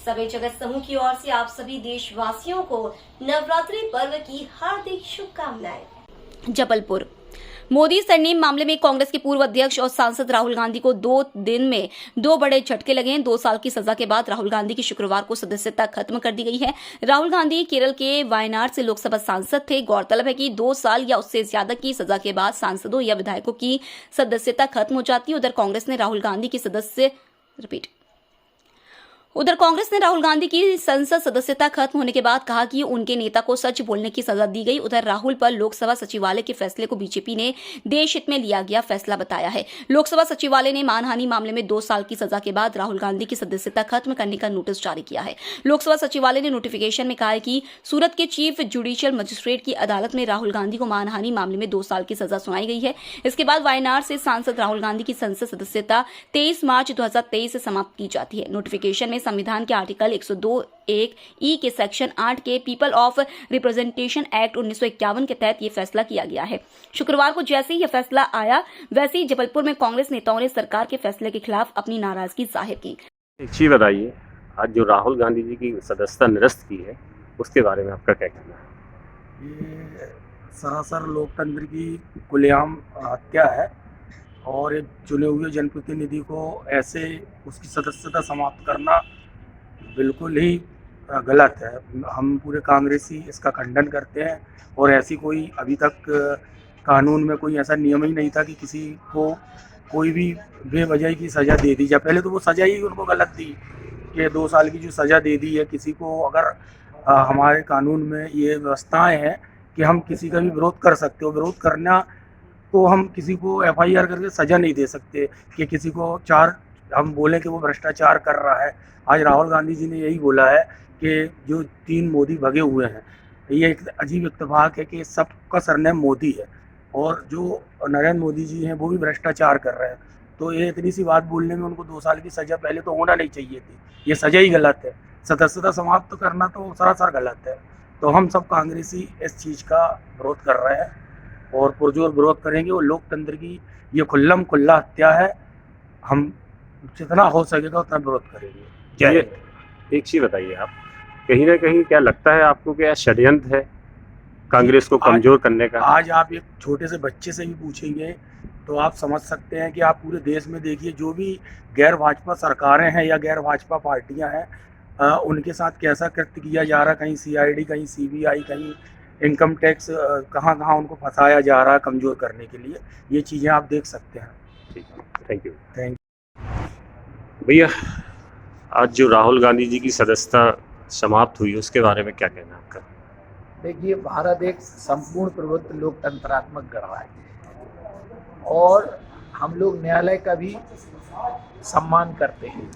सभी जगत समूह की ओर से आप सभी देशवासियों को नवरात्रि पर्व की हार्दिक शुभकामनाएं। जबलपुर मोदी सरनेम मामले में कांग्रेस के पूर्व अध्यक्ष और सांसद राहुल गांधी को 2 दिन में 2 बड़े झटके लगे हैं। 2 साल की सजा के बाद राहुल गांधी की शुक्रवार को सदस्यता खत्म कर दी गई है। राहुल गांधी केरल के वायनाड से लोकसभा सांसद थे। गौरतलब है कि 2 साल या उससे ज्यादा की सजा के बाद सांसदों या विधायकों की सदस्यता खत्म हो जाती है। उधर कांग्रेस ने राहुल गांधी की संसद सदस्यता खत्म होने के बाद कहा कि उनके नेता को सच बोलने की सजा दी गई। उधर राहुल पर लोकसभा सचिवालय के फैसले को बीजेपी ने देश हित में लिया गया फैसला बताया है। लोकसभा सचिवालय ने मानहानि मामले में 2 साल की सजा के बाद राहुल गांधी की सदस्यता खत्म करने का नोटिस जारी किया है। लोकसभा सचिवालय ने नोटिफिकेशन में कहा है कि सूरत के चीफ जुडिशियल मजिस्ट्रेट की अदालत में राहुल गांधी को मानहानि मामले में 2 साल की सजा सुनाई गई है। इसके बाद वायनाड से सांसद राहुल गांधी की संसद सदस्यता 23 मार्च 2023 से समाप्त की जाती है। नोटिफिकेशन में संविधान के आर्टिकल 102(1) ई के सेक्शन 8 के पीपल ऑफ रिप्रेजेंटेशन एक्ट 1951 के तहत ये फैसला किया गया है। शुक्रवार को जैसे ही यह फैसला आया वैसे ही जबलपुर में कांग्रेस नेताओं ने सरकार के फैसले के खिलाफ अपनी नाराजगी जाहिर की। एक चीज बताइए, आज जो राहुल गांधी जी की सदस्यता निरस्त की है उसके बारे में आपका क्या कहना है? ये सरासर लोकतंत्र की खुलेआम हत्या है और एक चुने हुए जनप्रतिनिधि को ऐसे उसकी सदस्यता समाप्त करना बिल्कुल ही गलत है। हम पूरे कांग्रेसी इसका खंडन करते हैं और ऐसी कोई अभी तक कानून में कोई ऐसा नियम ही नहीं था कि किसी को कोई भी बेवजह की सज़ा दे दी जाए। पहले तो वो सज़ा ही उनको गलत थी कि 2 साल की जो सज़ा दे दी है किसी को। अगर हमारे कानून में ये व्यवस्थाएं हैं कि हम किसी का भी विरोध कर सकते हो, विरोध करना तो हम किसी को FIR करके सज़ा नहीं दे सकते कि किसी को हम बोलें कि वो भ्रष्टाचार कर रहा है। आज राहुल गांधी जी ने यही बोला है कि जो 3 मोदी भगे हुए हैं, ये एक अजीब इत्तेफाक है कि सबका सरनेम मोदी है और जो नरेंद्र मोदी जी हैं वो भी भ्रष्टाचार कर रहे हैं। तो ये इतनी सी बात बोलने में उनको 2 साल की सज़ा पहले तो होना नहीं चाहिए थी। ये सज़ा ही गलत है। सदस्यता समाप्त तो करना तो सरासर गलत है। तो हम सब कांग्रेसी इस चीज़ का विरोध कर रहे हैं और पुरजोर विरोध करेंगे। और लोकतंत्र की ये खुल्लम खुल्ला हत्या है। हम जितना हो सकेगा उतना विरोध करेंगे। एक चीज बताइए, आप कहीं ना कहीं क्या लगता है आपको कि यह षड्यंत्र है कांग्रेस को कमजोर करने का? आज आप एक छोटे से बच्चे से भी पूछेंगे तो आप समझ सकते हैं कि आप पूरे देश में देखिए जो भी गैर भाजपा सरकारें हैं या गैर भाजपा पार्टियां हैं, उनके साथ कैसा कृत्य किया जा रहा है। कहीं CID, कहीं CBI, कहीं इनकम टैक्स, कहाँ कहाँ उनको फंसाया जा रहा है कमज़ोर करने के लिए। ये चीज़ें आप देख सकते हैं। ठीक है, थैंक यू भैया। आज जो राहुल गांधी जी की सदस्यता समाप्त हुई उसके बारे में क्या कहना है आपका? देखिए, भारत एक संपूर्ण प्रभुत्व लोकतंत्रात्मक गणराज्य है और हम लोग न्यायालय का भी सम्मान करते हैं।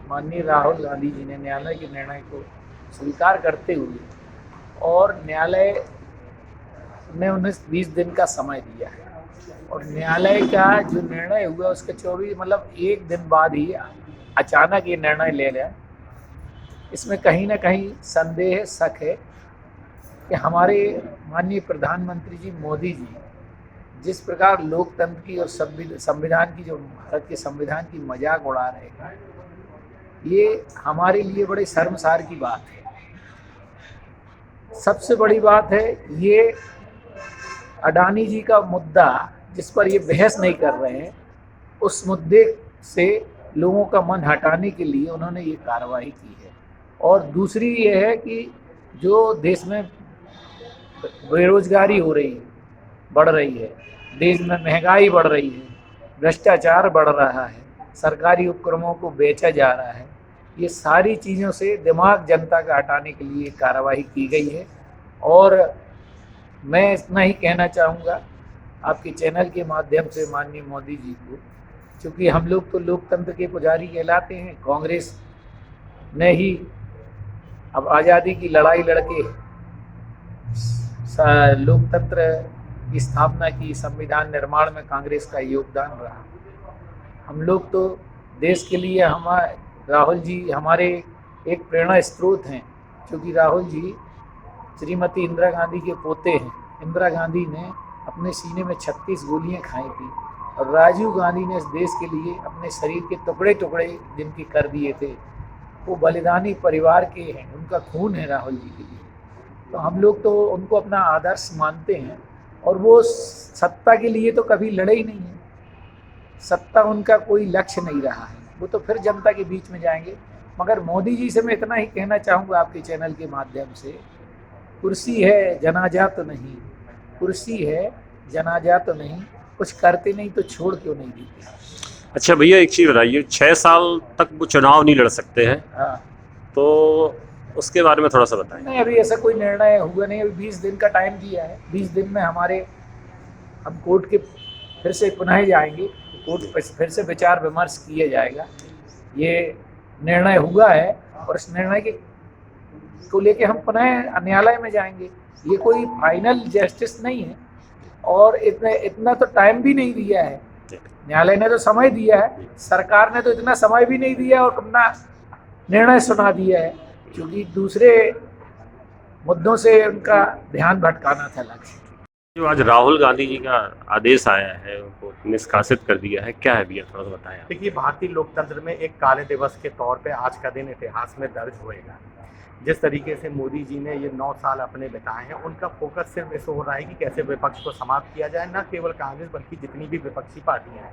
माननीय राहुल गांधी जी ने न्यायालय के निर्णय को स्वीकार करते हुए और न्यायालय ने उन्हें 20 दिन का समय दिया है और न्यायालय का जो निर्णय हुआ उसके 1 दिन बाद ही अचानक ये निर्णय ले लिया। इसमें कहीं ना कहीं संदेह, शक है कि हमारे माननीय प्रधानमंत्री जी मोदी जी जिस प्रकार लोकतंत्र की और संविधान की, जो भारत के संविधान की मजाक उड़ा रहे हैं, ये हमारे लिए बड़े शर्मसार की बात है। सबसे बड़ी बात है ये अडानी जी का मुद्दा जिस पर ये बहस नहीं कर रहे हैं, उस मुद्दे से लोगों का मन हटाने के लिए उन्होंने ये कार्रवाई की है। और दूसरी ये है कि जो देश में बेरोजगारी हो रही है, बढ़ रही है, देश में महंगाई बढ़ रही है, भ्रष्टाचार बढ़ रहा है, सरकारी उपक्रमों को बेचा जा रहा है, ये सारी चीज़ों से दिमाग जनता का हटाने के लिए कार्रवाई की गई है। और मैं इतना ही कहना चाहूँगा आपके चैनल के माध्यम से माननीय मोदी जी को, क्योंकि हम लोग तो लोकतंत्र के पुजारी कहलाते हैं। कांग्रेस ने ही अब आज़ादी की लड़ाई लड़के लोकतंत्र की स्थापना की, संविधान निर्माण में कांग्रेस का योगदान रहा। हम लोग तो देश के लिए राहुल जी हमारे एक प्रेरणा स्रोत हैं, क्योंकि राहुल जी श्रीमती इंदिरा गांधी के पोते हैं। इंदिरा गांधी ने अपने सीने में 36 गोलियां खाई थी और राजीव गांधी ने इस देश के लिए अपने शरीर के टुकड़े टुकड़े जिनके कर दिए थे। वो बलिदानी परिवार के हैं, उनका खून है राहुल जी के लिए। तो हम लोग तो उनको अपना आदर्श मानते हैं, और वो सत्ता के लिए तो कभी लड़े ही नहीं है, सत्ता उनका कोई लक्ष्य नहीं रहा है, वो तो फिर जनता के बीच में जाएंगे। मगर मोदी जी से मैं इतना ही कहना चाहूँगा आपके चैनल के माध्यम से, कुर्सी है जनाजा तो नहीं, कुर्सी है जनाजा तो नहीं, कुछ करते नहीं तो छोड़ क्यों नहीं देते। अच्छा भैया, एक चीज़ बताइए, 6 साल तक वो चुनाव नहीं लड़ सकते हैं, हाँ, तो उसके बारे में थोड़ा सा बताएं। नहीं अभी ऐसा कोई निर्णय हुआ नहीं, अभी 20 दिन का टाइम दिया है। 20 दिन में हम कोर्ट के फिर से पुनः जाएंगे, कोर्ट फिर से विचार विमर्श किया जाएगा। ये निर्णय हुआ है और इस निर्णय को लेके हम पुनः न्यायालय में जाएंगे। ये कोई फाइनल जस्टिस नहीं है, और इतना तो टाइम भी नहीं दिया है। न्यायालय ने तो समय दिया है, सरकार ने तो इतना समय भी नहीं दिया और अपना निर्णय सुना दिया है, क्योंकि दूसरे मुद्दों से उनका ध्यान भटकाना था लक्ष्य। जो आज राहुल गांधी जी का आदेश आया है, उनको निष्कासित कर दिया है, क्या है भैया, थोड़ा सा बताएं आप। देखिए, भारतीय लोकतंत्र में एक काले दिवस के तौर पे आज का दिन इतिहास में दर्ज होएगा। जिस तरीके से मोदी जी ने ये 9 साल अपने बिताए हैं, उनका फोकस सिर्फ इस हो रहा है कि कैसे विपक्ष को समाप्त किया जाए। न केवल कांग्रेस बल्कि जितनी भी विपक्षी पार्टियां हैं,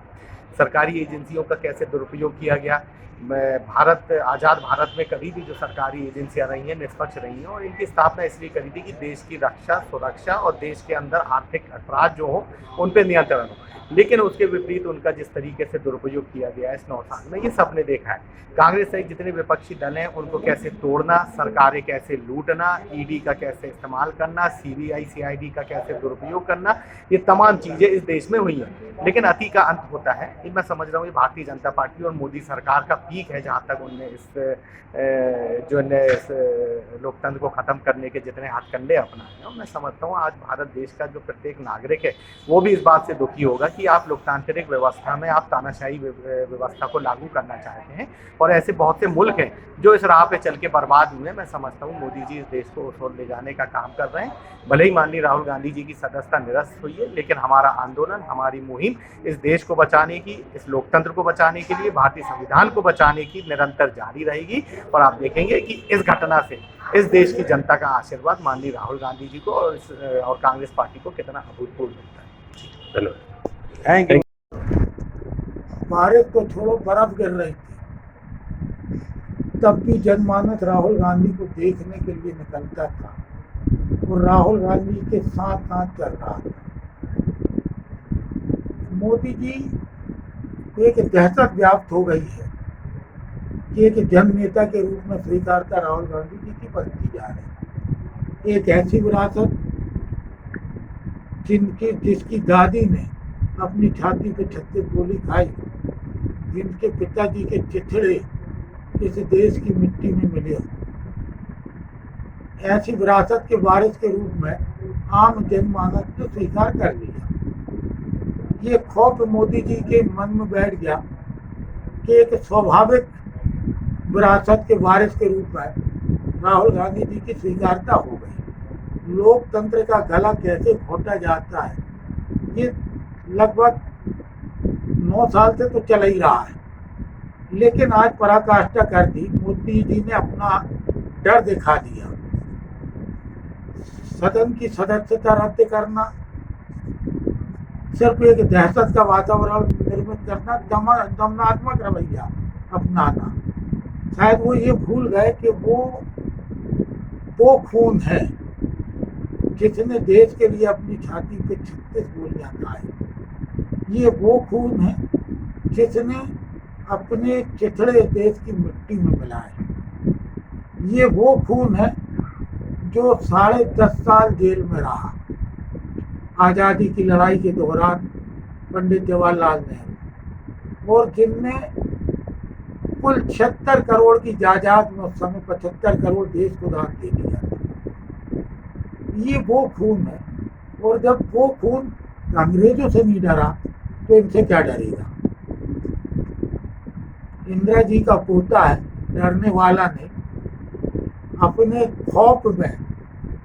सरकारी एजेंसियों का कैसे दुरुपयोग किया गया। आज़ाद भारत में कभी भी जो सरकारी एजेंसियां रही हैं निष्पक्ष रही हैं, और इनकी स्थापना इसलिए करी थी कि देश की रक्षा, सुरक्षा और देश के अंदर आर्थिक अपराध जो हो उन पर नियंत्रण हो। लेकिन उसके विपरीत उनका जिस तरीके से दुरुपयोग किया गया है इस 9 साल में, ये सबने देखा है। कांग्रेस सहित जितने विपक्षी दल हैं उनको कैसे तोड़ना, सरकारें कैसे लूटना, ईडी का कैसे इस्तेमाल करना, सीबीआई सीआईडी का कैसे दुरुपयोग करना, ये तमाम चीज़ें इस देश में हुई हैं। लेकिन अति का अंत होता है। ये मैं समझ रहा हूँ ये भारतीय जनता पार्टी और मोदी सरकार का पीक है, जहाँ तक उनने इस लोकतंत्र को ख़त्म करने के जितने हथकंडे अपनाए हैं। और मैं समझता हूँ आज भारत देश का जो प्रत्येक नागरिक है वो भी इस बात से दुखी होगा कि आप लोकतांत्रिक व्यवस्था में आप तानाशाही व्यवस्था को लागू करना चाहते हैं, और ऐसे बहुत से मुल्क हैं जो इस राह पे चल के बर्बाद हुए। मैं समझता हूँ मोदी जी इस देश को उस ओर ले जाने का काम कर रहे हैं। भले ही माननीय राहुल गांधी जी की सदस्यता निरस्त हुई है, लेकिन हमारा आंदोलन, हमारी मुहिम इस देश को बचाने की, इस लोकतंत्र को बचाने के लिए, भारतीय संविधान को बचाने की निरंतर जारी रहेगी। और आप देखेंगे कि इस घटना से इस देश की जनता का आशीर्वाद माननीय राहुल गांधी जी को और कांग्रेस पार्टी को कितना अभूतपूर्व मिलता है। धन्यवाद। Thank you. भारत को छोड़ो, बर्फ गिर रही थी, तब भी जनमानस राहुल गांधी को देखने के लिए निकलता था और राहुल गांधी के साथ साथ चल रहा था। मोदी जी को एक दहशत व्याप्त हो गई है कि एक जन नेता के रूप में स्वीकारता राहुल गांधी जी की बनती जा रही है। एक ऐसी विरासत जिसकी दादी ने अपनी छाती पे 36 गोली खाई, जिनके पिताजी के चिथड़े इस देश की मिट्टी में मिले, ऐसी विरासत के वारिस के रूप में आम जनमानस ने स्वीकार कर लिया। ये खौफ मोदी जी के मन में बैठ गया कि एक स्वाभाविक विरासत के वारिस के रूप में राहुल गांधी जी की स्वीकारता हो गई। लोकतंत्र का गला कैसे घोटा जाता है, ये लगभग 9 साल से तो चल ही रहा है, लेकिन आज पराकाष्ठा कर दी। मोदी जी ने अपना डर दिखा दिया। सदन की सदस्यता रद्द करना, सिर्फ एक दहशत का वातावरण निर्मित करना, दमनात्मक रवैया अपनाना। शायद वो ये भूल गए कि वो खून है जिसने देश के लिए अपनी छाती पे 36 गोलियां खाई। ये वो खून है जिसने अपने चिथड़े देश की मिट्टी में मिलाए। ये वो खून है जो 10.5 साल जेल में रहा आज़ादी की लड़ाई के दौरान पंडित जवाहरलाल नेहरू, और जिनने कुल 76 करोड़ की जायदाद में उस समय 75 करोड़ देश को दान दे दिया। ये वो खून है, और जब वो खून अंग्रेजों से नहीं डरा तो इनसे क्या डरेगा। इंदिरा जी का पोता है, डरने वाला नहीं। अपने खौफ में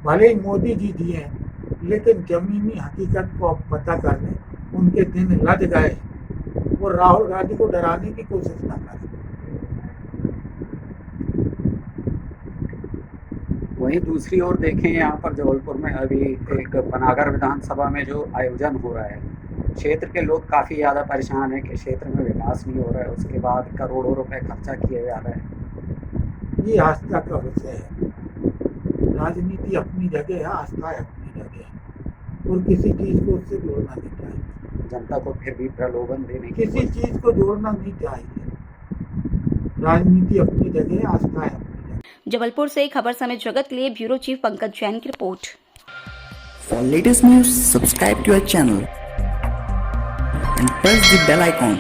भले ही मोदी जी दिए, लेकिन जमीनी हकीकत को अब पता करने उनके दिन लग गए, और राहुल गांधी को डराने की कोशिश न करें। वहीं दूसरी ओर देखें, यहाँ पर जबलपुर में अभी एक पनागर विधानसभा में जो आयोजन हो रहा है, क्षेत्र के लोग काफ़ी ज़्यादा परेशान हैं कि क्षेत्र में विकास नहीं हो रहा है, उसके बाद करोड़ों रुपए खर्चा किए जा रहे हैं। ये आस्था का विषय है। राजनीति अपनी जगह है, आस्था अपनी जगह है, और किसी चीज़ को उससे जोड़ना नहीं चाहिए। जनता को फिर भी प्रलोभन देने की किसी चीज़ को जोड़ना नहीं चाहिए। राजनीति अपनी जगह है, आस्था है अपनी जगह। जबलपुर से खबर समय जगत के लिए ब्यूरो चीफ पंकज जैन की report. For latest news, subscribe to our channel and press the bell icon